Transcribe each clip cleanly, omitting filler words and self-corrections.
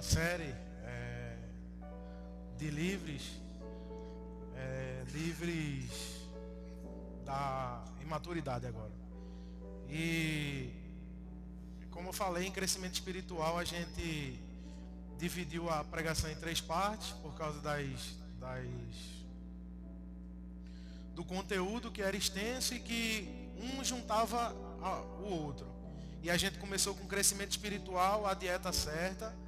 a série de livres da imaturidade agora. E como eu falei, em crescimento espiritual a gente dividiu a pregação em 3 partes por causa do conteúdo que era extenso e que um juntava o outro. E a gente começou com crescimento espiritual, a dieta certa.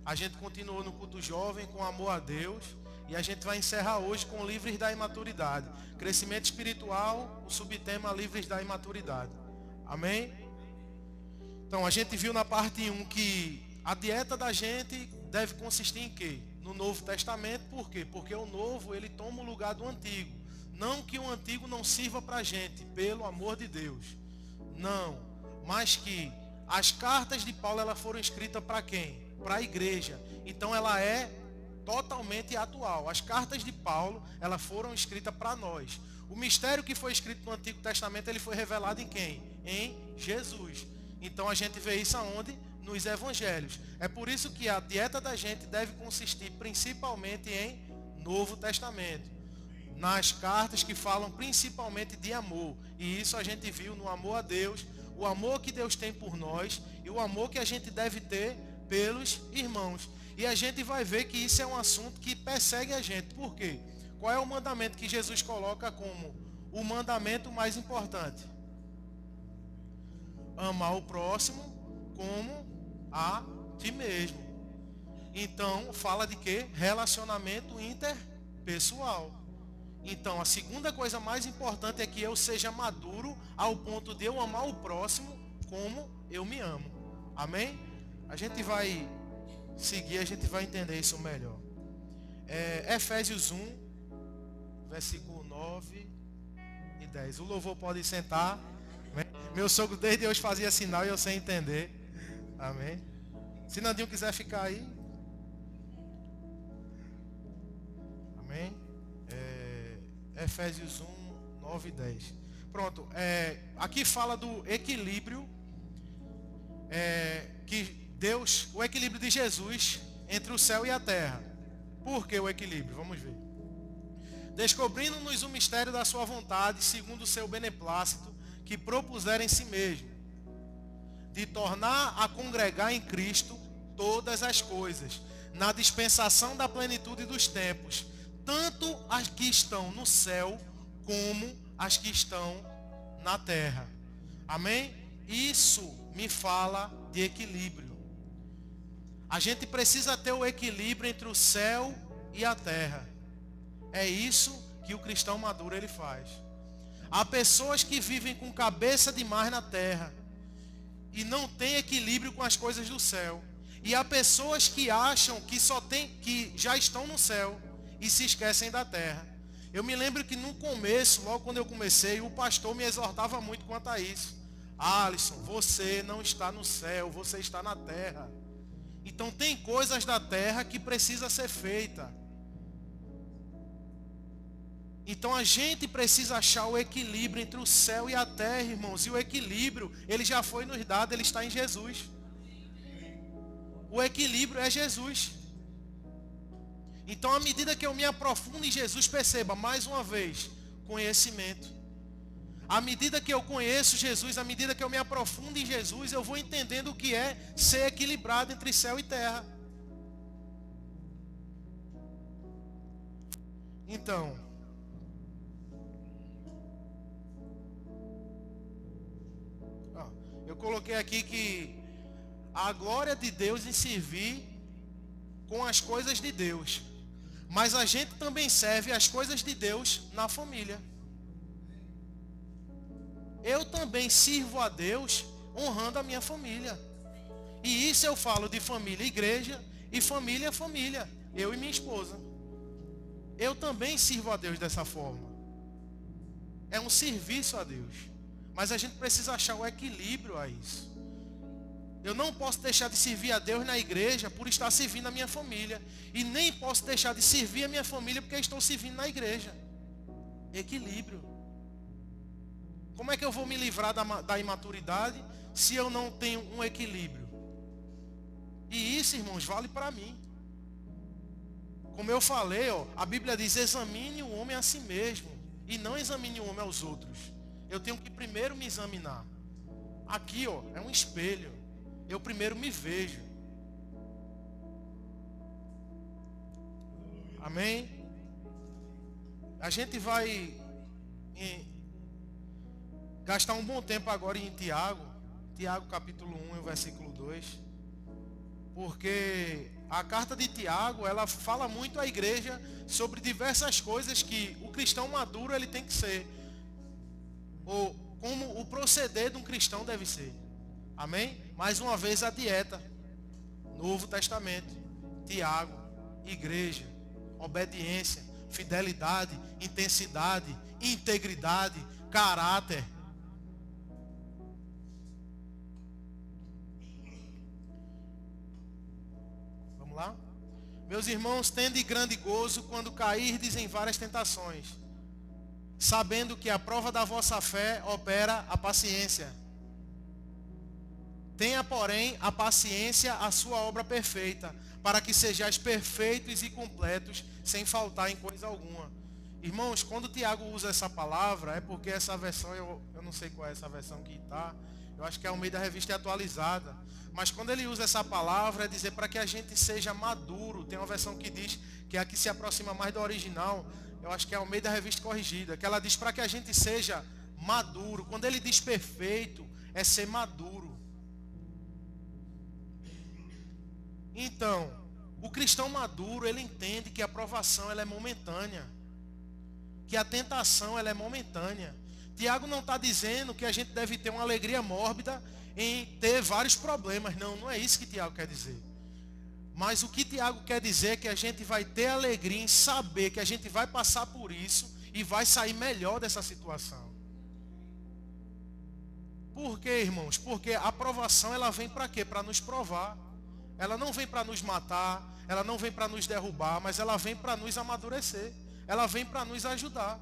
A gente continuou no culto jovem com amor a Deus. E a gente vai encerrar hoje com livres da imaturidade. Crescimento espiritual, o subtema livres da imaturidade. Amém? Então a gente viu na parte 1 que a dieta da gente deve consistir em quê? No Novo Testamento. Por quê? Porque o novo ele toma o lugar do antigo. Não que o antigo não sirva para a gente, pelo amor de Deus. Não. Mas que as cartas de Paulo elas foram escritas para quem? Para a igreja. Então ela é totalmente atual. As cartas de Paulo elas foram escritas para nós. O mistério que foi escrito no Antigo Testamento ele foi revelado em quem? Em Jesus. Então a gente vê isso aonde? Nos evangelhos. É por isso que a dieta da gente deve consistir principalmente em Novo Testamento. Nas cartas que falam principalmente de amor. E isso a gente viu no amor a Deus, o amor que Deus tem por nós e o amor que a gente deve ter pelos irmãos. E a gente vai ver que isso é um assunto que persegue a gente. Por quê? Qual é o mandamento que Jesus coloca como o mandamento mais importante? Amar o próximo como a ti mesmo. Então, fala de quê? Relacionamento interpessoal. Então, a segunda coisa mais importante é que eu seja maduro ao ponto de eu amar o próximo como eu me amo. Amém? A gente vai seguir, a gente vai entender isso melhor. Efésios 1, versículo 9 e 10. O louvor pode sentar. Amém? Meu sogro desde hoje fazia sinal e eu sem entender. Amém? Se Nandinho quiser ficar aí. Amém? Efésios 1, 9 e 10. Pronto. Aqui fala do equilíbrio que Deus, o equilíbrio de Jesus entre o céu e a terra. Por que o equilíbrio? Vamos ver. Descobrindo-nos o mistério da sua vontade, segundo o seu beneplácito, que propusera em si mesmo, de tornar a congregar em Cristo todas as coisas, na dispensação da plenitude dos tempos, tanto as que estão no céu, como as que estão na terra. Amém? Isso me fala de equilíbrio. A gente precisa ter o equilíbrio entre o céu e a terra. É isso que o cristão maduro ele faz. Há pessoas que vivem com cabeça demais na terra e não tem equilíbrio com as coisas do céu. E há pessoas que acham que já estão no céu e se esquecem da terra. Eu me lembro que no começo, logo quando eu comecei, o pastor me exortava muito quanto a isso. Alisson, você não está no céu, você está na terra. Então tem coisas da terra que precisa ser feita. Então a gente precisa achar o equilíbrio entre o céu e a terra, irmãos. E o equilíbrio, ele já foi nos dado, ele está em Jesus. O equilíbrio é Jesus. Então à medida que eu me aprofundo em Jesus, perceba, mais uma vez, conhecimento. À medida que eu conheço Jesus, à medida que eu me aprofundo em Jesus, eu vou entendendo o que é ser equilibrado entre céu e terra. Então, eu coloquei aqui que a glória de Deus em servir com as coisas de Deus. Mas a gente também serve as coisas de Deus na família. Eu também sirvo a Deus honrando a minha família. E isso eu falo de família, igreja, e família, família. Eu e minha esposa. Eu também sirvo a Deus dessa forma. É um serviço a Deus. Mas a gente precisa achar o equilíbrio a isso. Eu não posso deixar de servir a Deus na igreja por estar servindo a minha família. E nem posso deixar de servir a minha família porque estou servindo na igreja. Equilíbrio. Como é que eu vou me livrar da imaturidade se eu não tenho um equilíbrio? E isso, irmãos, vale para mim. Como eu falei, a Bíblia diz: examine o homem a si mesmo e não examine o homem aos outros. Eu tenho que primeiro me examinar. Aqui, é um espelho. Eu primeiro me vejo. Amém? A gente vai gastar um bom tempo agora em Tiago capítulo 1, versículo 2. Porque a carta de Tiago, ela fala muito à igreja sobre diversas coisas que o cristão maduro ele tem que ser. Ou como o proceder de um cristão deve ser. Amém? Mais uma vez a dieta. Novo Testamento. Tiago, igreja, obediência, fidelidade, intensidade, integridade, caráter. Vamos lá? Meus irmãos, tende grande gozo quando cairdes em várias tentações, sabendo que a prova da vossa fé opera a paciência. Tenha, porém, a paciência a sua obra perfeita, para que sejais perfeitos e completos, sem faltar em coisa alguma. Irmãos, quando o Tiago usa essa palavra, é porque essa versão, eu não sei qual é essa versão que está, eu acho que é Almeida Revista Atualizada. Mas quando ele usa essa palavra, é dizer para que a gente seja maduro. Tem uma versão que diz, que é a que se aproxima mais do original, eu acho que é Almeida Revista Corrigida, que ela diz para que a gente seja maduro. Quando ele diz perfeito, é ser maduro. Então, o cristão maduro, ele entende que a provação ela é momentânea, que a tentação ela é momentânea. Tiago não está dizendo que a gente deve ter uma alegria mórbida em ter vários problemas. Não é isso que Tiago quer dizer. Mas o que Tiago quer dizer é que a gente vai ter alegria em saber que a gente vai passar por isso e vai sair melhor dessa situação. Por quê, irmãos? Porque a provação ela vem para quê? Para nos provar. Ela não vem para nos matar, ela não vem para nos derrubar, mas ela vem para nos amadurecer. Ela vem para nos ajudar.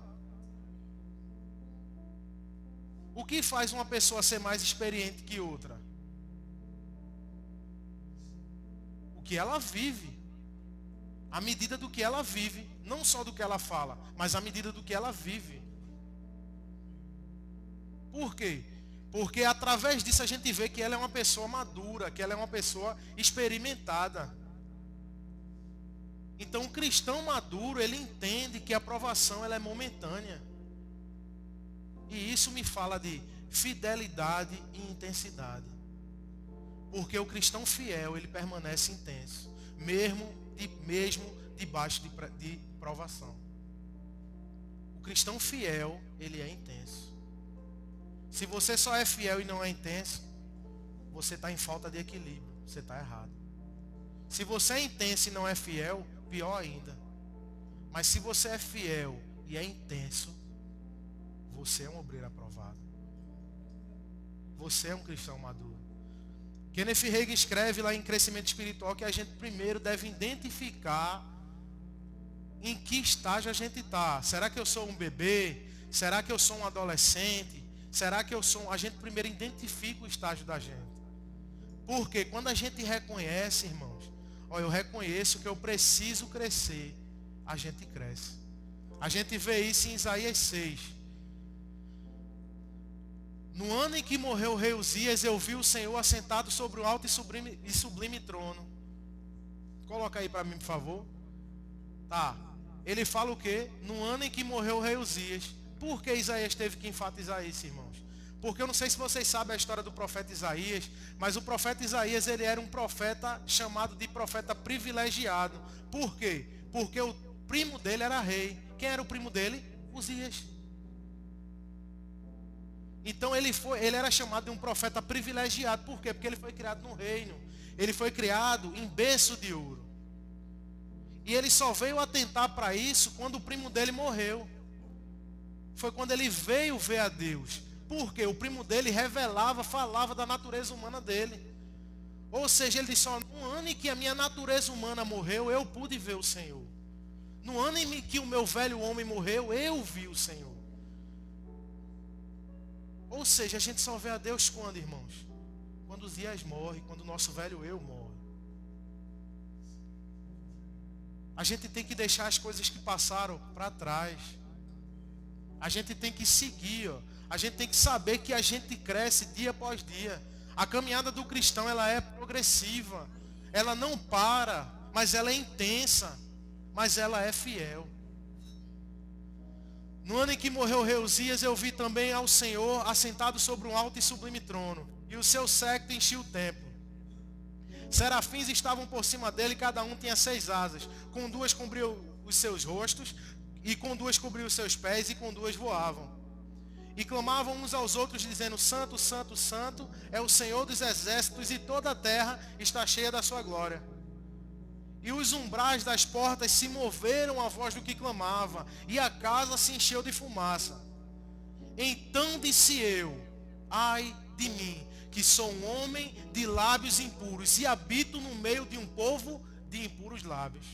O que faz uma pessoa ser mais experiente que outra? O que ela vive. A medida do que ela vive. Não só do que ela fala, mas a medida do que ela vive. Por quê? Porque através disso a gente vê que ela é uma pessoa madura, que ela é uma pessoa experimentada. Então o cristão maduro, ele entende que a provação ela é momentânea. E isso me fala de fidelidade e intensidade. Porque o cristão fiel, ele permanece intenso, mesmo debaixo de provação. O cristão fiel, ele é intenso. Se você só é fiel e não é intenso, você está em falta de equilíbrio, você está errado. Se você é intenso e não é fiel, pior ainda. Mas se você é fiel e é intenso, você é um obreiro aprovado. Você é um cristão maduro. Kenneth Hagin escreve lá em Crescimento Espiritual que a gente primeiro deve identificar em que estágio a gente está. Será que eu sou um bebê? Será que eu sou um adolescente? Será que eu sou... A gente primeiro identifica o estágio da gente. Porque quando a gente reconhece, irmãos, eu reconheço que eu preciso crescer, a gente cresce. A gente vê isso em Isaías 6. No ano em que morreu o rei Uzias, eu vi o Senhor assentado sobre o alto e sublime trono. Coloca aí para mim, por favor. Tá. Ele fala o quê? No ano em que morreu o rei Uzias. Por que Isaías teve que enfatizar isso, irmãos? Porque eu não sei se vocês sabem a história do profeta Isaías, mas o profeta Isaías, ele era um profeta chamado de profeta privilegiado. Por quê? Porque o primo dele era rei. Quem era o primo dele? Uzias. Então ele era chamado de um profeta privilegiado. Por quê? Porque ele foi criado no reino. Ele foi criado em berço de ouro. E ele só veio atentar para isso quando o primo dele morreu. Foi quando ele veio ver a Deus. Porque o primo dele falava da natureza humana dele. Ou seja, ele disse, no ano em que a minha natureza humana morreu, eu pude ver o Senhor. No ano em que o meu velho homem morreu, eu vi o Senhor. Ou seja, a gente só vê a Deus quando, irmãos? Quando Uzias morre, quando o nosso velho eu morre. A gente tem que deixar as coisas que passaram para trás. A gente tem que seguir, ó. A gente tem que saber que a gente cresce dia após dia. A caminhada do cristão, ela é progressiva. Ela não para, mas ela é intensa. Mas ela é fiel. No ano em que morreu o rei Uzias, eu vi também ao Senhor assentado sobre um alto e sublime trono. E o seu séquito enchia o templo. Serafins estavam por cima dele, cada um tinha 6 asas. Com 2 cobriu os seus rostos, e com 2 cobriu os seus pés, e com 2 voavam. E clamavam uns aos outros, dizendo: Santo, Santo, Santo é o Senhor dos exércitos, e toda a terra está cheia da sua glória. E os umbrais das portas se moveram à voz do que clamava, e a casa se encheu de fumaça. Então disse eu: ai de mim, que sou um homem de lábios impuros, e habito no meio de um povo de impuros lábios.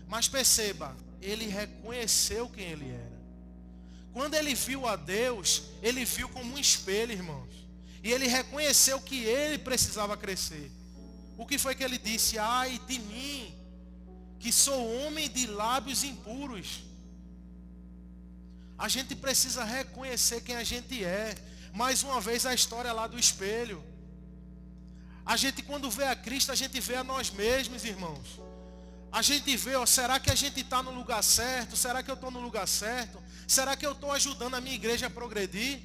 Mas perceba, ele reconheceu quem ele era. Quando ele viu a Deus, ele viu como um espelho, irmãos. E ele reconheceu que ele precisava crescer. O que foi que ele disse? Ai de mim, que sou homem de lábios impuros. A gente precisa reconhecer quem a gente é. Mais uma vez a história lá do espelho. A gente, quando vê a Cristo, a gente vê a nós mesmos, irmãos. A gente vê, ó, será que a gente está no lugar certo? Será que eu estou no lugar certo? Será que eu estou ajudando a minha igreja a progredir?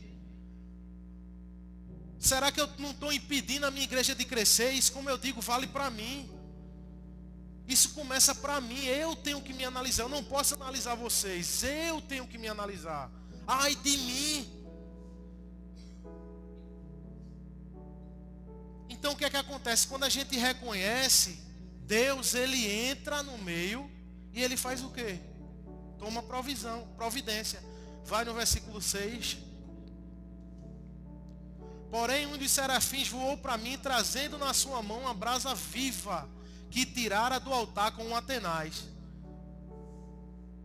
Será que eu não estou impedindo a minha igreja de crescer? Isso, como eu digo, vale para mim. Isso começa para mim. Eu tenho que me analisar. Eu não posso analisar vocês. Eu tenho que me analisar. Ai de mim. Então o que é que acontece? Quando a gente reconhece, Deus, ele entra no meio e ele faz o quê? Toma providência. Vai no versículo 6. Porém, um dos serafins voou para mim, trazendo na sua mão uma brasa viva, que tirara do altar com um atenaz.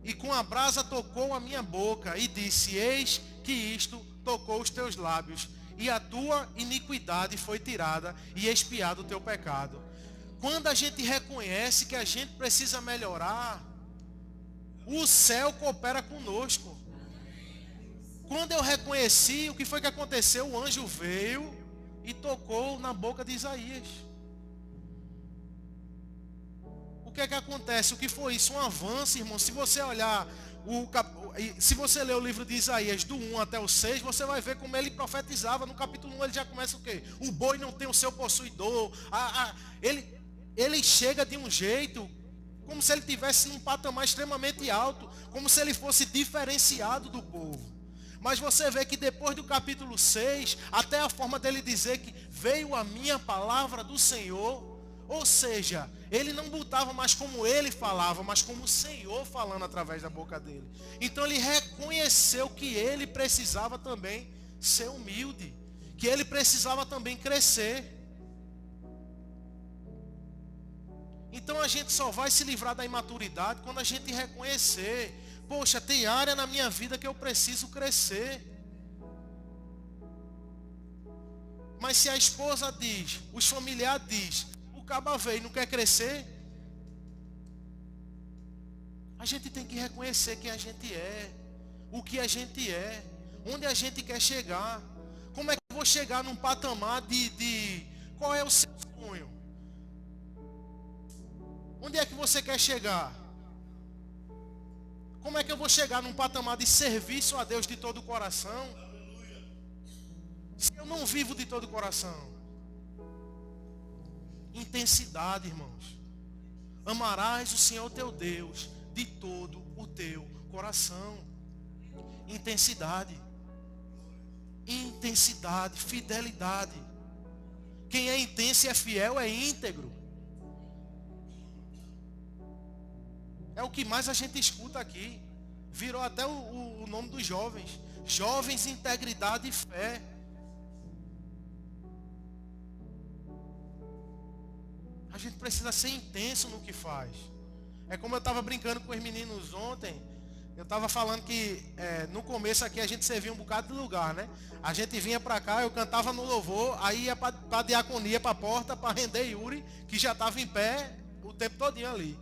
E com a brasa tocou a minha boca, e disse: eis que isto tocou os teus lábios, e a tua iniquidade foi tirada, e expiado o teu pecado. Quando a gente reconhece que a gente precisa melhorar, o céu coopera conosco. Quando eu reconheci, o que foi que aconteceu? O anjo veio e tocou na boca de Isaías. O que é que acontece? O que foi isso? Um avanço, irmão. Se você olhar, se você ler o livro de Isaías do 1 até o 6, você vai ver como ele profetizava. No capítulo 1 ele já começa o quê? O boi não tem o seu possuidor. Ele chega de um jeito como se ele tivesse um patamar extremamente alto, como se ele fosse diferenciado do povo. Mas você vê que depois do capítulo 6, até a forma dele dizer que veio a minha palavra do Senhor, ou seja, ele não botava mais como ele falava, mas como o Senhor falando através da boca dele. Então ele reconheceu que ele precisava também ser humilde, que ele precisava também crescer. Então a gente só vai se livrar da imaturidade quando a gente reconhecer: poxa, tem área na minha vida que eu preciso crescer. Mas se a esposa diz, os familiares diz, o caba veio e não quer crescer, a gente tem que reconhecer quem a gente é, o que a gente é, onde a gente quer chegar. Como é que eu vou chegar num patamar de qual é o seu sonho? Onde é que você quer chegar? Como é que eu vou chegar num patamar de serviço a Deus de todo o coração, se eu não vivo de todo o coração? Intensidade, irmãos. Amarás o Senhor teu Deus de todo o teu coração. Intensidade. Intensidade, fidelidade. Quem é intenso e é fiel é íntegro. É o que mais a gente escuta aqui. Virou até o nome dos jovens. Jovens, integridade e fé. A gente precisa ser intenso no que faz. É como eu estava brincando com os meninos ontem. Eu estava falando que no começo aqui a gente servia um bocado de lugar, né? A gente vinha para cá, eu cantava no louvor, aí ia para a diaconia, para a porta, para render Yuri, que já estava em pé o tempo todinho ali.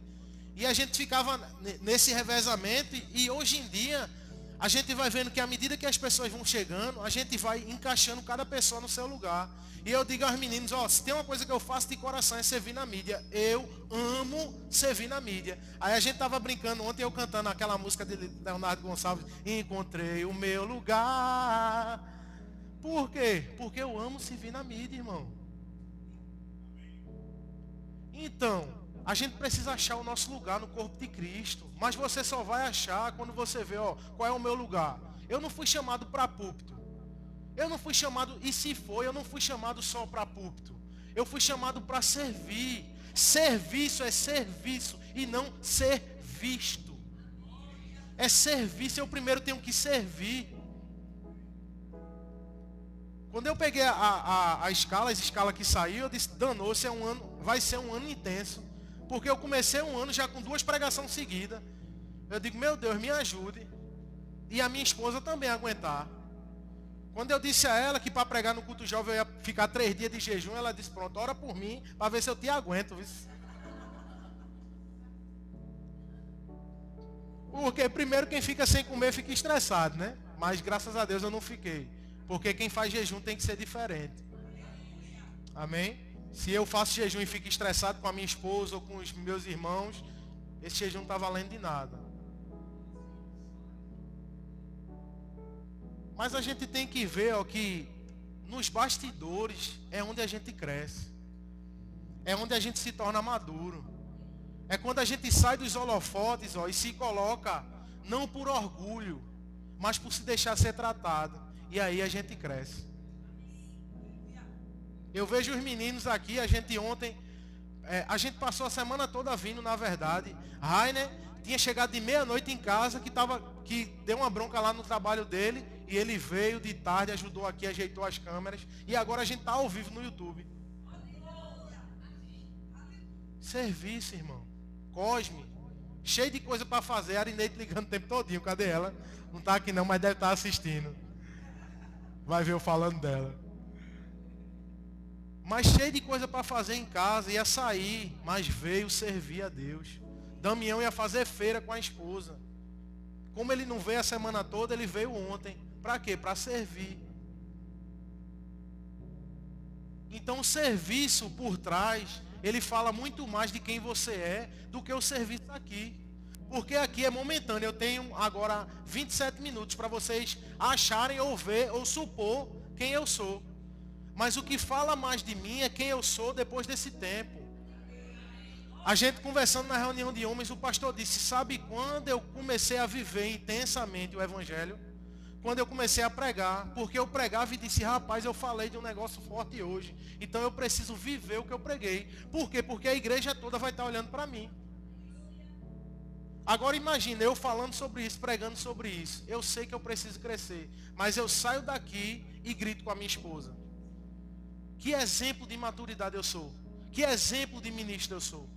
E a gente ficava nesse revezamento, e hoje em dia a gente vai vendo que à medida que as pessoas vão chegando, a gente vai encaixando cada pessoa no seu lugar. E eu digo aos meninos, ó, se tem uma coisa que eu faço de coração é servir na mídia. Eu amo servir na mídia. Aí a gente tava brincando ontem, eu cantando aquela música de Leonardo Gonçalves, encontrei o meu lugar. Por quê? Porque eu amo servir na mídia, irmão. Então, a gente precisa achar o nosso lugar no corpo de Cristo. Mas você só vai achar quando você vê, ó, qual é o meu lugar. Eu não fui chamado para púlpito. Eu não fui chamado, e se foi, eu não fui chamado só para púlpito. Eu fui chamado para servir. Serviço é serviço e não ser visto. É serviço, eu primeiro tenho que servir. Quando eu peguei a escala que saiu, eu disse, danou-se, vai ser um ano intenso. Porque eu comecei um ano já com 2 pregações seguidas. Eu digo, meu Deus, me ajude. E a minha esposa também aguentar. Quando eu disse a ela que para pregar no culto jovem eu ia ficar 3 dias de jejum, ela disse, pronto, ora por mim, para ver se eu te aguento. Viu? Porque primeiro quem fica sem comer fica estressado, né? Mas graças a Deus eu não fiquei. Porque quem faz jejum tem que ser diferente. Amém? Se eu faço jejum e fico estressado com a minha esposa ou com os meus irmãos, esse jejum não está valendo de nada. Mas a gente tem que ver, ó, que nos bastidores é onde a gente cresce. É onde a gente se torna maduro. É quando a gente sai dos holofotes, ó, e se coloca, não por orgulho, mas por se deixar ser tratado. E aí a gente cresce. Eu vejo os meninos aqui, a gente ontem, a gente passou a semana toda vindo, na verdade. Rainer tinha chegado de meia-noite em casa, que deu uma bronca lá no trabalho dele, e ele veio de tarde, ajudou aqui, ajeitou as câmeras, e agora a gente está ao vivo no YouTube. Serviço, irmão. Cosme, cheio de coisa para fazer, a Arineide ligando o tempo todinho, cadê ela? Não está aqui não, mas deve estar assistindo. Vai ver eu falando dela. Mas cheio de coisa para fazer em casa, ia sair, mas veio servir a Deus. Damião ia fazer feira com a esposa. Como ele não veio a semana toda, ele veio ontem. Para quê? Para servir. Então o serviço por trás, ele fala muito mais de quem você é do que o serviço aqui. Porque aqui é momentâneo. Eu tenho agora 27 minutos para vocês acharem ou ver ou supor quem eu sou. Mas o que fala mais de mim é quem eu sou depois desse tempo. A gente conversando na reunião de homens, o pastor disse, sabe quando eu comecei a viver intensamente o evangelho? Quando eu comecei a pregar, porque eu pregava e disse, rapaz, eu falei de um negócio forte hoje, então eu preciso viver o que eu preguei. Por quê? Porque a igreja toda vai estar olhando para mim. Agora imagina, eu falando sobre isso, pregando sobre isso. Eu sei que eu preciso crescer, mas eu saio daqui e grito com a minha esposa. Que exemplo de maturidade eu sou? Que exemplo de ministro eu sou?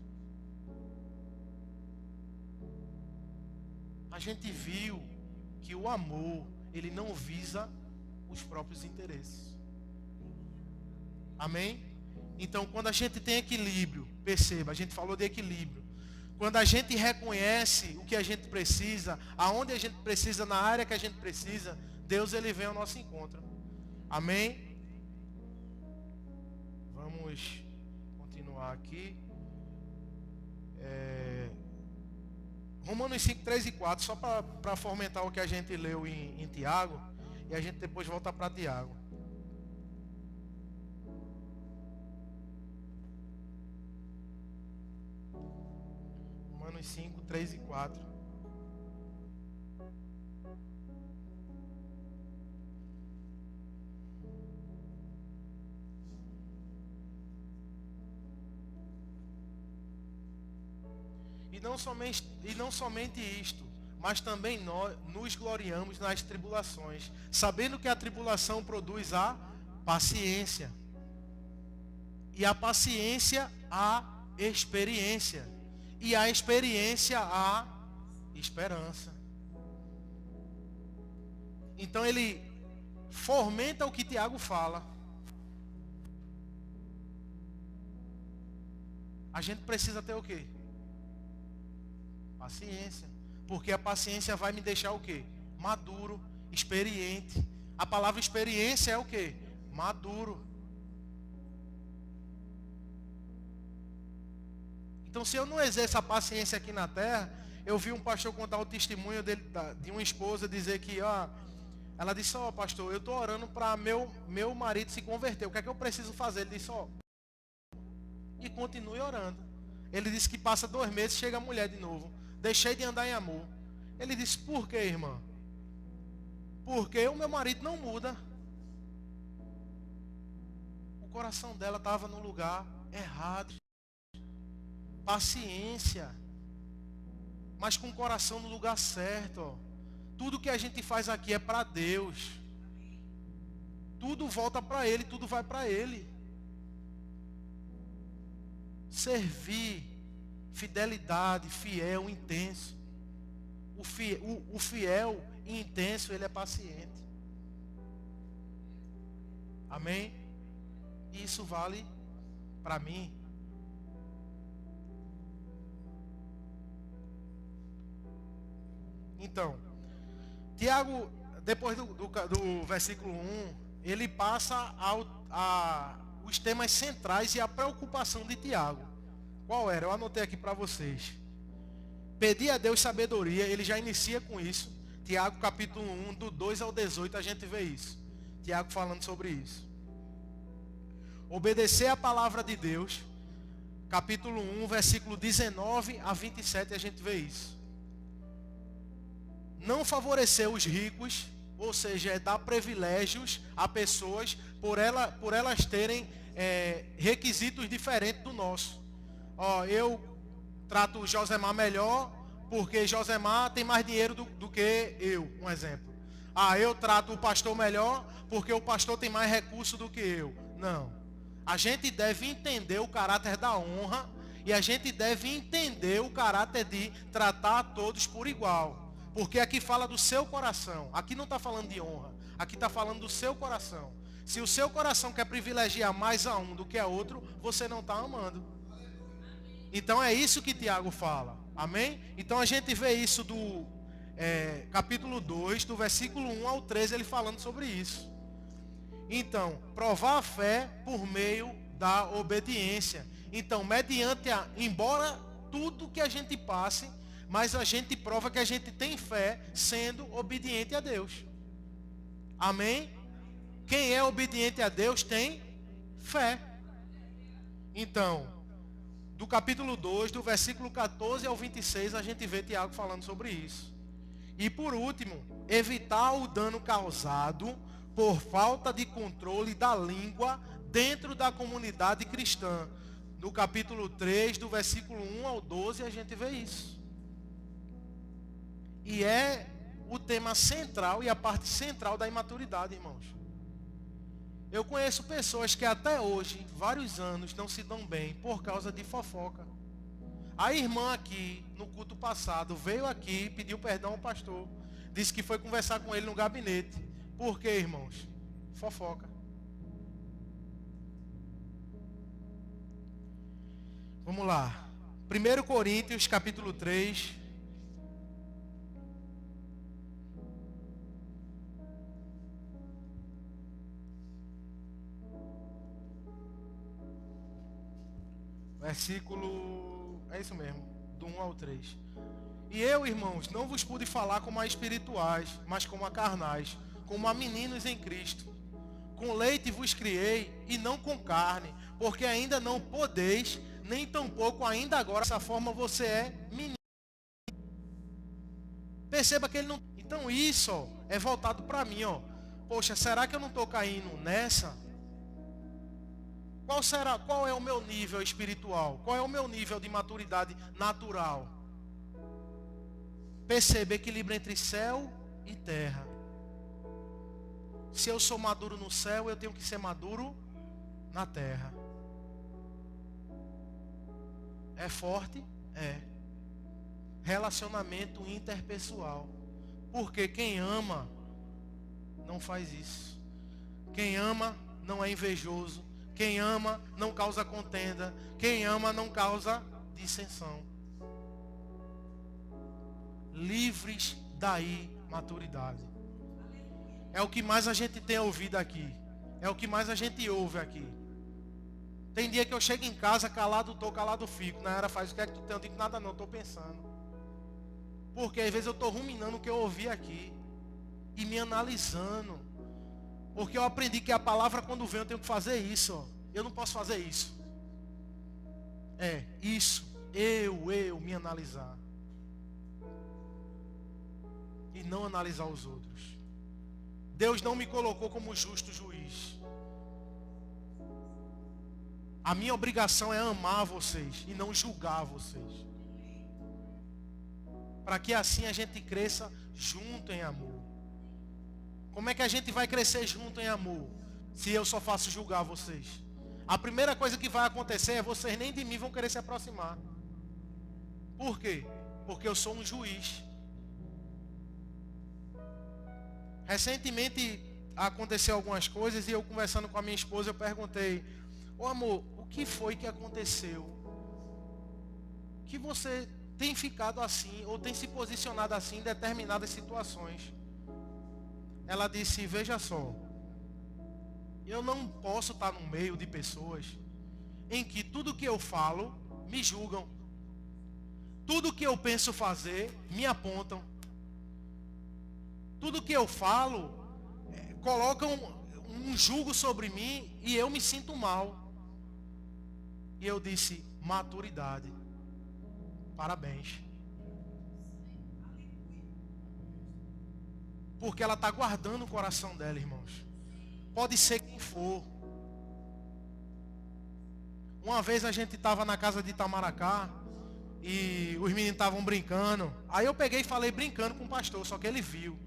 A gente viu que o amor, ele não visa os próprios interesses. Amém? Então, quando a gente tem equilíbrio, perceba, a gente falou de equilíbrio. Quando a gente reconhece o que a gente precisa, aonde a gente precisa, na área que a gente precisa, Deus, ele vem ao nosso encontro. Amém? Vamos continuar aqui. Romanos 5, 3 e 4, só para fomentar o que a gente leu em Tiago, e a gente depois volta para Tiago. Romanos 5, 3 e 4. E não somente isto, mas também nós nos gloriamos nas tribulações, sabendo que a tribulação produz a paciência. E a paciência, a experiência. E a experiência, a esperança. Então ele fomenta o que Tiago fala. A gente precisa ter o quê? Paciência. Porque a paciência vai me deixar o quê? Maduro, experiente. A palavra experiência é o quê? Maduro. Então, se eu não exerço a paciência aqui na terra, eu vi um pastor contar o testemunho dele, de uma esposa dizer que, ela disse, pastor, eu estou orando para meu marido se converter. O que é que eu preciso fazer? Ele disse, e continue orando. Ele disse que passa 2 meses, chega a mulher de novo. Deixei de andar em amor. Ele disse, por quê, irmã? Porque o meu marido não muda. O coração dela estava no lugar errado. Paciência. Mas com o coração no lugar certo. Tudo que a gente faz aqui é para Deus. Tudo volta para Ele, tudo vai para Ele. Servir, fidelidade, fiel, intenso. O fiel e intenso, ele é paciente. Amém? E isso vale para mim. Então, Tiago, depois do versículo 1, ele passa os temas centrais e a preocupação de Tiago. Qual era? Eu anotei aqui para vocês. Pedir a Deus sabedoria, ele já inicia com isso. Tiago capítulo 1, do 2 ao 18, a gente vê isso. Tiago falando sobre isso. Obedecer a palavra de Deus, capítulo 1, versículo 19 a 27, a gente vê isso. Não favorecer os ricos, ou seja, é dar privilégios a pessoas por elas terem requisitos diferentes do nosso. Eu trato o Josemar melhor porque Josemar tem mais dinheiro do que eu, um exemplo. Eu trato o pastor melhor porque o pastor tem mais recurso do que eu. Não. A gente deve entender o caráter da honra e a gente deve entender o caráter de tratar a todos por igual. Porque aqui fala do seu coração. Aqui não está falando de honra. Aqui está falando do seu coração. Se o seu coração quer privilegiar mais a um do que a outro, você não está amando. Então é isso que Tiago fala. Amém? Então a gente vê isso do capítulo 2, do versículo 1 ao 13, ele falando sobre isso. Então, provar a fé por meio da obediência. Então, embora tudo que a gente passe, mas a gente prova que a gente tem fé sendo obediente a Deus. Amém? Quem é obediente a Deus tem fé. Então, do capítulo 2, do versículo 14 ao 26, a gente vê Tiago falando sobre isso. E por último, evitar o dano causado por falta de controle da língua dentro da comunidade cristã. No capítulo 3, do versículo 1 ao 12, a gente vê isso. E é o tema central e a parte central da imaturidade, irmãos. Eu conheço pessoas que até hoje, vários anos, não se dão bem por causa de fofoca. A irmã aqui, no culto passado, veio aqui, pediu perdão ao pastor. Disse que foi conversar com ele no gabinete. Por quê, irmãos? Fofoca. Vamos lá. 1 Coríntios, capítulo 3. Versículo, é isso mesmo, do 1 ao 3. E eu, irmãos, não vos pude falar como a espirituais, mas como a carnais, como a meninos em Cristo. Com leite vos criei, e não com carne, porque ainda não podeis, nem tampouco ainda agora, dessa forma você é menino. Perceba que ele não... Então isso, é voltado para mim, Poxa, será que eu não estou caindo nessa? Qual é o meu nível espiritual? Qual é o meu nível de maturidade natural? Perceber equilíbrio entre céu e terra. Se eu sou maduro no céu, eu tenho que ser maduro na terra. É forte? É. Relacionamento interpessoal. Porque quem ama não faz isso. Quem ama não é invejoso. Quem ama não causa contenda. Quem ama não causa dissensão. livres da imaturidade. É o que mais a gente tem ouvido aqui. É o que mais a gente ouve aqui. Tem dia que eu chego em casa, calado tô, calado fico. Na era faz, o que é que tu tem? Eu digo nada não, tô pensando. Porque às vezes eu tô ruminando o que eu ouvi aqui. E me analisando. Porque eu aprendi que a palavra quando vem eu tenho que fazer isso. Ó. Eu não posso fazer isso. Isso. Eu me analisar. E não analisar os outros. Deus não me colocou como justo juiz. A minha obrigação é amar vocês e não julgar vocês. Para que assim a gente cresça junto em amor. Como é que a gente vai crescer junto em amor? Se eu só faço julgar vocês. A primeira coisa que vai acontecer é vocês nem de mim vão querer se aproximar. Por quê? Porque eu sou um juiz. Recentemente aconteceu algumas coisas e eu conversando com a minha esposa eu perguntei: ô amor, o que foi que aconteceu? Que você tem ficado assim ou tem se posicionado assim em determinadas situações? Ela disse: veja só, eu não posso estar no meio de pessoas em que tudo que eu falo me julgam. Tudo que eu penso fazer me apontam. Tudo que eu falo colocam um julgo sobre mim e eu me sinto mal. E eu disse: maturidade. Parabéns. Porque ela está guardando o coração dela, irmãos. Pode ser quem for. Uma vez a gente estava na casa de Itamaracá e os meninos estavam brincando. Aí eu peguei e falei brincando com o pastor, só que ele viu.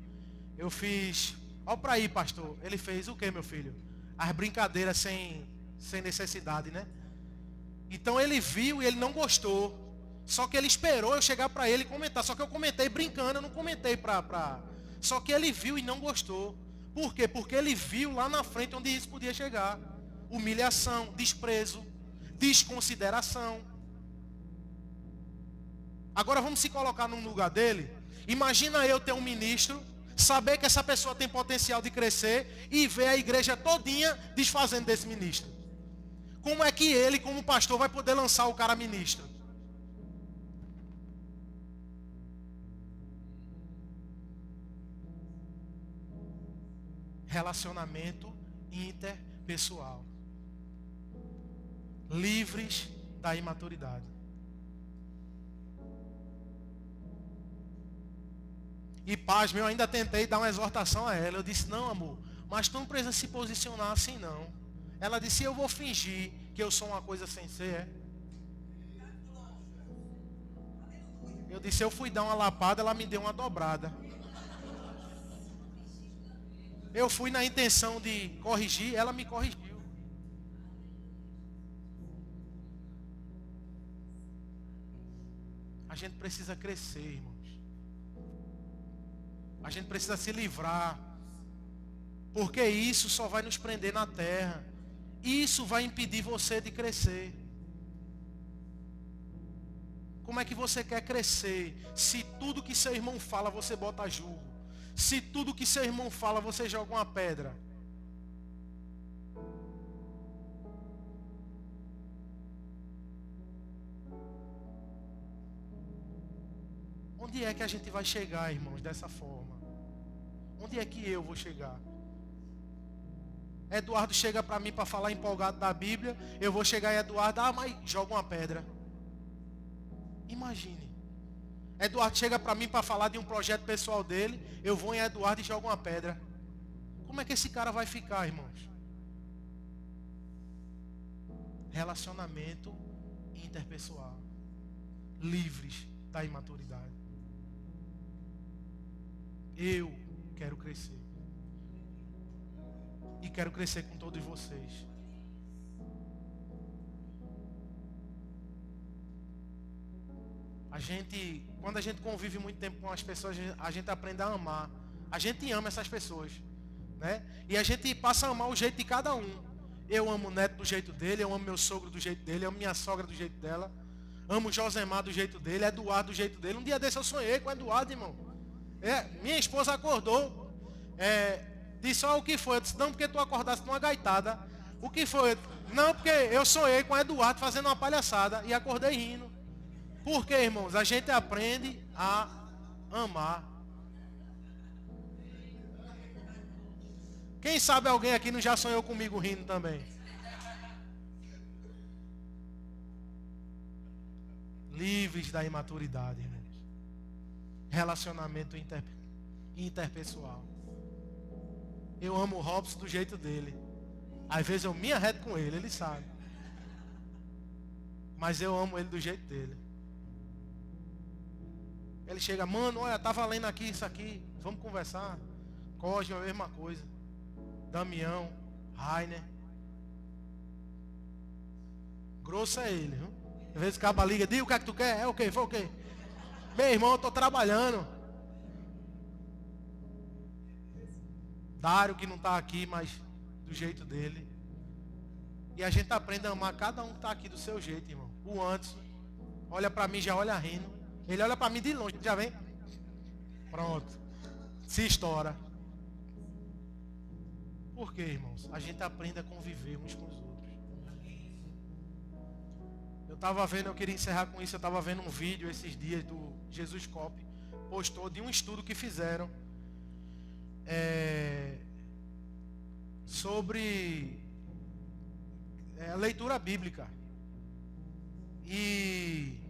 Eu fiz: ó pra aí, pastor. Ele fez: o que, meu filho? As brincadeiras sem necessidade, né? Então ele viu e ele não gostou. Só que ele esperou eu chegar pra ele e comentar. Só que eu comentei brincando, eu não comentei pra... Só que ele viu e não gostou. Por quê? Porque ele viu lá na frente onde isso podia chegar. Humilhação, desprezo, desconsideração. Agora vamos se colocar no lugar dele. Imagina eu ter um ministro, saber que essa pessoa tem potencial de crescer e ver a igreja todinha desfazendo desse ministro. Como é que ele, como pastor, vai poder lançar o cara ministro? Relacionamento interpessoal. Livres da imaturidade. E pasme, eu ainda tentei dar uma exortação a ela. Eu disse: não, amor, mas tu não precisa se posicionar assim não. Ela disse: eu vou fingir que eu sou uma coisa sem ser. Eu disse: eu fui dar uma lapada, ela me deu uma dobrada. Eu fui na intenção de corrigir, ela me corrigiu. A gente precisa crescer, irmãos. A gente precisa se livrar. Porque isso só vai nos prender na terra. Isso vai impedir você de crescer. Como é que você quer crescer se tudo que seu irmão fala você bota julgo? Se tudo que seu irmão fala você joga uma pedra? Onde é que a gente vai chegar, irmãos, dessa forma? Onde é que eu vou chegar? Eduardo chega para mim para falar empolgado da Bíblia. Eu vou chegar e Eduardo: mas joga uma pedra. Imagine. Eduardo chega para mim para falar de um projeto pessoal dele. Eu vou em Eduardo e jogo uma pedra. Como é que esse cara vai ficar, irmãos? Relacionamento interpessoal. Livres da imaturidade. Eu quero crescer. E quero crescer com todos vocês. Quando a gente convive muito tempo com as pessoas, a gente aprende a amar. A gente ama essas pessoas, né? E a gente passa a amar o jeito de cada um. Eu amo o neto do jeito dele, eu amo meu sogro do jeito dele, eu amo minha sogra do jeito dela. Amo o Josemar do jeito dele, Eduardo do jeito dele. Um dia desse eu sonhei com o Eduardo, irmão. Minha esposa acordou. Disse, o que foi? Eu disse, não, porque tu acordaste numa gaitada. O que foi? Não, porque eu sonhei com o Eduardo fazendo uma palhaçada e acordei rindo. Por quê, irmãos? A gente aprende a amar. Quem sabe alguém aqui não já sonhou comigo rindo também? Livres da imaturidade, irmãos. Relacionamento interpessoal. Eu amo o Robson do jeito dele. Às vezes eu me arreto com ele, ele sabe. Mas eu amo ele do jeito dele. Ele chega, mano, olha, tá valendo aqui isso aqui. Vamos conversar. Cosme, a mesma coisa. Damião, Rainer. Grosso é ele, viu? Às vezes o cabo liga, diz o que é que tu quer? É o quê? Foi o quê? Meu irmão, eu tô trabalhando. Dário que não está aqui, mas do jeito dele. E a gente aprende a amar cada um que está aqui do seu jeito, irmão. O Anderson olha para mim, já olha rindo. Ele olha para mim de longe, já vem. Pronto. Se estoura. Por quê, irmãos? A gente aprende a conviver uns com os outros. Eu queria encerrar com isso, eu estava vendo um vídeo esses dias do Jesus Cop, postou de um estudo que fizeram sobre a leitura bíblica. E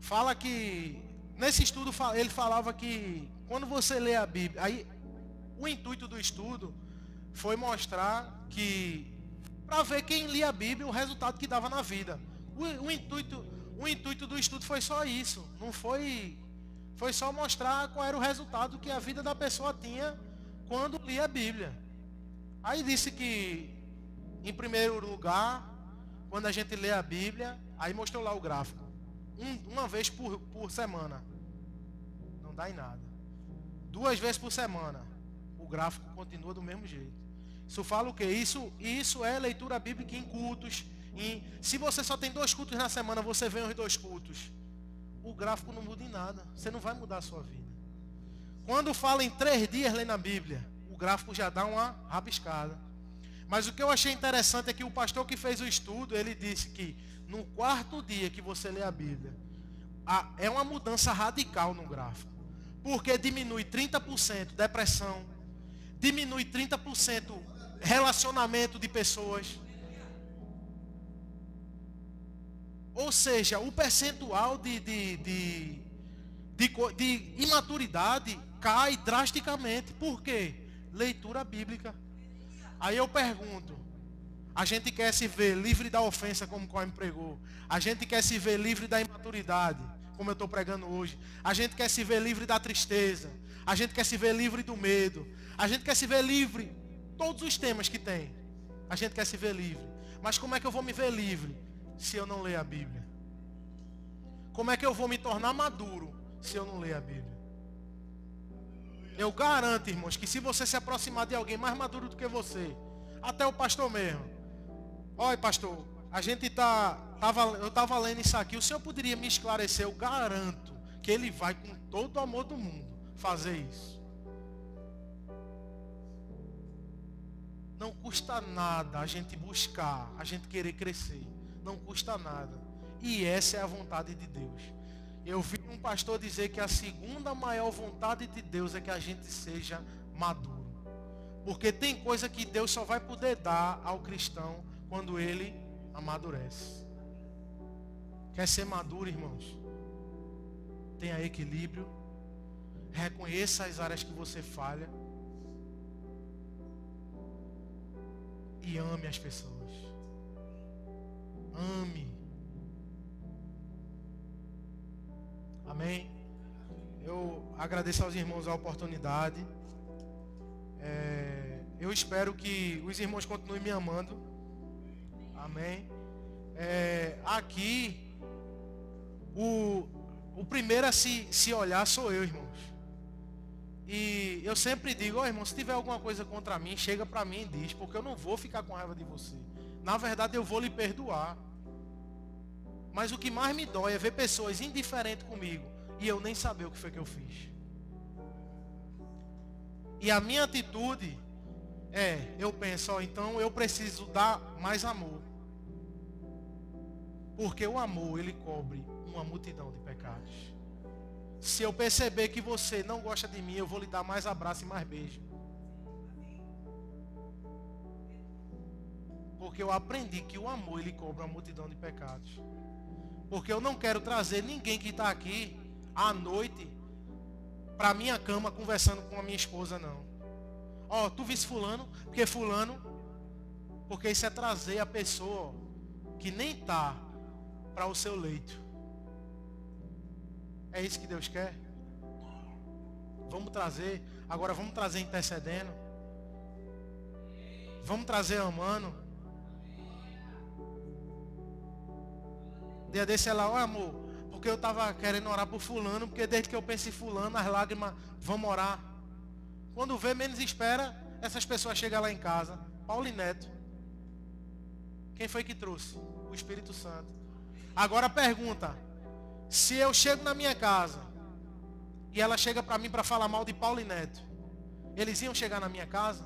fala que, nesse estudo ele falava que quando você lê a Bíblia, aí o intuito do estudo foi mostrar que, para ver quem lia a Bíblia, o resultado que dava na vida. O intuito do estudo foi só isso. Não foi só mostrar qual era o resultado que a vida da pessoa tinha quando lia a Bíblia. Aí disse que, em primeiro lugar, quando a gente lê a Bíblia, aí mostrou lá o gráfico. Uma vez por semana. Não dá em nada. 2 vezes por semana. O gráfico continua do mesmo jeito. Isso fala o quê? Isso é leitura bíblica em cultos. Se você só tem 2 cultos na semana, você vem os 2 cultos. O gráfico não muda em nada. Você não vai mudar a sua vida. Quando fala em 3 dias lendo a Bíblia, o gráfico já dá uma rabiscada. Mas o que eu achei interessante é que o pastor que fez o estudo, ele disse que no 4º dia que você lê a Bíblia, é uma mudança radical no gráfico. Porque diminui 30% depressão, diminui 30% relacionamento de pessoas. Ou seja, o percentual de imaturidade cai drasticamente. Por quê? Leitura bíblica. Aí eu pergunto, a gente quer se ver livre da ofensa, como o Coime pregou. A gente quer se ver livre da imaturidade, como eu estou pregando hoje. A gente quer se ver livre da tristeza. A gente quer se ver livre do medo. A gente quer se ver livre. Todos os temas que tem. A gente quer se ver livre. Mas como é que eu vou me ver livre se eu não ler a Bíblia? Como é que eu vou me tornar maduro se eu não ler a Bíblia? Eu garanto, irmãos, que se você se aproximar de alguém mais maduro do que você, até o pastor mesmo. Olha, pastor, eu estava lendo isso aqui, o senhor poderia me esclarecer? Eu garanto que ele vai, com todo o amor do mundo, fazer isso. Não custa nada a gente buscar, a gente querer crescer. Não custa nada. E essa é a vontade de Deus. Eu vi um pastor dizer que a segunda maior vontade de Deus é que a gente seja maduro. Porque tem coisa que Deus só vai poder dar ao cristão quando ele amadurece. Quer ser maduro, irmãos? Tenha equilíbrio. Reconheça as áreas que você falha. E ame as pessoas. Ame. Amém? Eu agradeço aos irmãos a oportunidade. Eu espero que os irmãos continuem me amando. Amém? Aqui, o primeiro a se olhar sou eu, irmãos. E eu sempre digo, irmão, se tiver alguma coisa contra mim, chega para mim e diz, porque eu não vou ficar com raiva de você. Na verdade, eu vou lhe perdoar. Mas o que mais me dói é ver pessoas indiferentes comigo e eu nem saber o que foi que eu fiz. E a minha atitude eu penso, então eu preciso dar mais amor. Porque o amor, ele cobre uma multidão de pecados. Se eu perceber que você não gosta de mim, eu vou lhe dar mais abraço e mais beijo. Porque eu aprendi que o amor, ele cobre uma multidão de pecados. Porque eu não quero trazer ninguém que está aqui à noite para minha cama conversando com a minha esposa, não. Tu viste fulano? Porque isso é trazer a pessoa que nem está para o seu leito. É isso que Deus quer? Vamos trazer, agora vamos trazer intercedendo. Vamos trazer amando. Dia desse ela, amor, porque eu estava querendo orar por fulano, porque desde que eu penso em fulano, as lágrimas vão orar. Quando vê, menos espera, essas pessoas chegam lá em casa. Paulo e Neto. Quem foi que trouxe? O Espírito Santo. Agora pergunta, se eu chego na minha casa e ela chega para mim para falar mal de Paulo e Neto, eles iam chegar na minha casa?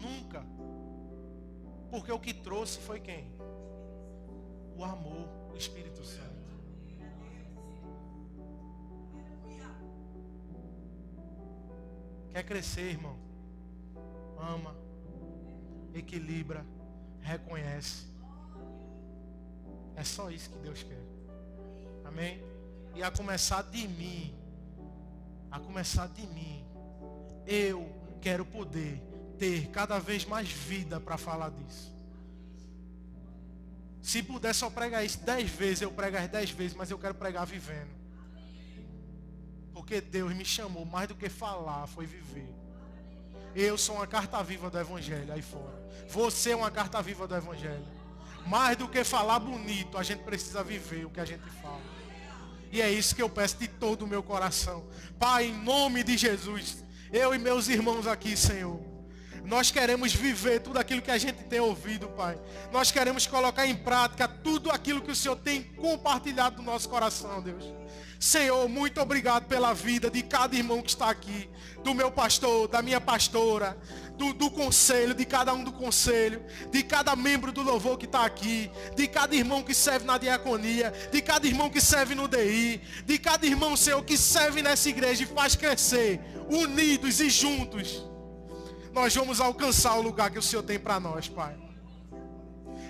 Nunca. Porque o que trouxe foi quem? O amor, o Espírito Santo. Quer crescer, irmão? Ama, equilibra, reconhece. É só isso que Deus quer. Amém? E a começar de mim, eu quero poder ter cada vez mais vida para falar disso. Se puder só pregar isso 10 vezes, eu prego as 10 vezes, mas eu quero pregar vivendo. Porque Deus me chamou, mais do que falar, foi viver. Eu sou uma carta viva do Evangelho aí fora. Você é uma carta viva do Evangelho. Mais do que falar bonito, a gente precisa viver o que a gente fala. E é isso que eu peço de todo o meu coração. Pai, em nome de Jesus, eu e meus irmãos aqui, Senhor, nós queremos viver tudo aquilo que a gente tem ouvido, Pai. Nós queremos colocar em prática tudo aquilo que o Senhor tem compartilhado no nosso coração, Deus. Senhor, muito obrigado pela vida de cada irmão que está aqui, do meu pastor, da minha pastora, do conselho, de cada um do conselho, de cada membro do louvor que está aqui, de cada irmão que serve na diaconia, de cada irmão que serve no DI, de cada irmão, Senhor, que serve nessa igreja e faz crescer, unidos e juntos. Nós vamos alcançar o lugar que o Senhor tem para nós, Pai.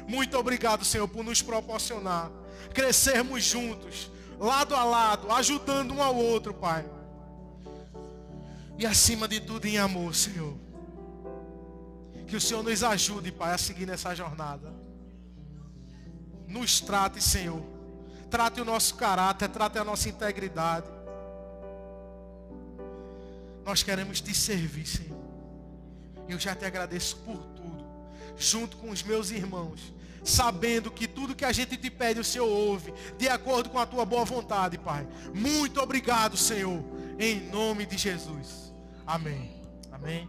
Muito obrigado, Senhor, por nos proporcionar crescermos juntos, lado a lado, ajudando um ao outro, Pai. E acima de tudo em amor, Senhor. Que o Senhor nos ajude, Pai, a seguir nessa jornada. Nos trate, Senhor. Trate o nosso caráter, trate a nossa integridade. Nós queremos te servir, Senhor. Eu já te agradeço por tudo, junto com os meus irmãos, sabendo que tudo que a gente te pede o Senhor ouve, de acordo com a tua boa vontade, Pai. Muito obrigado, Senhor, em nome de Jesus. Amém. Amém.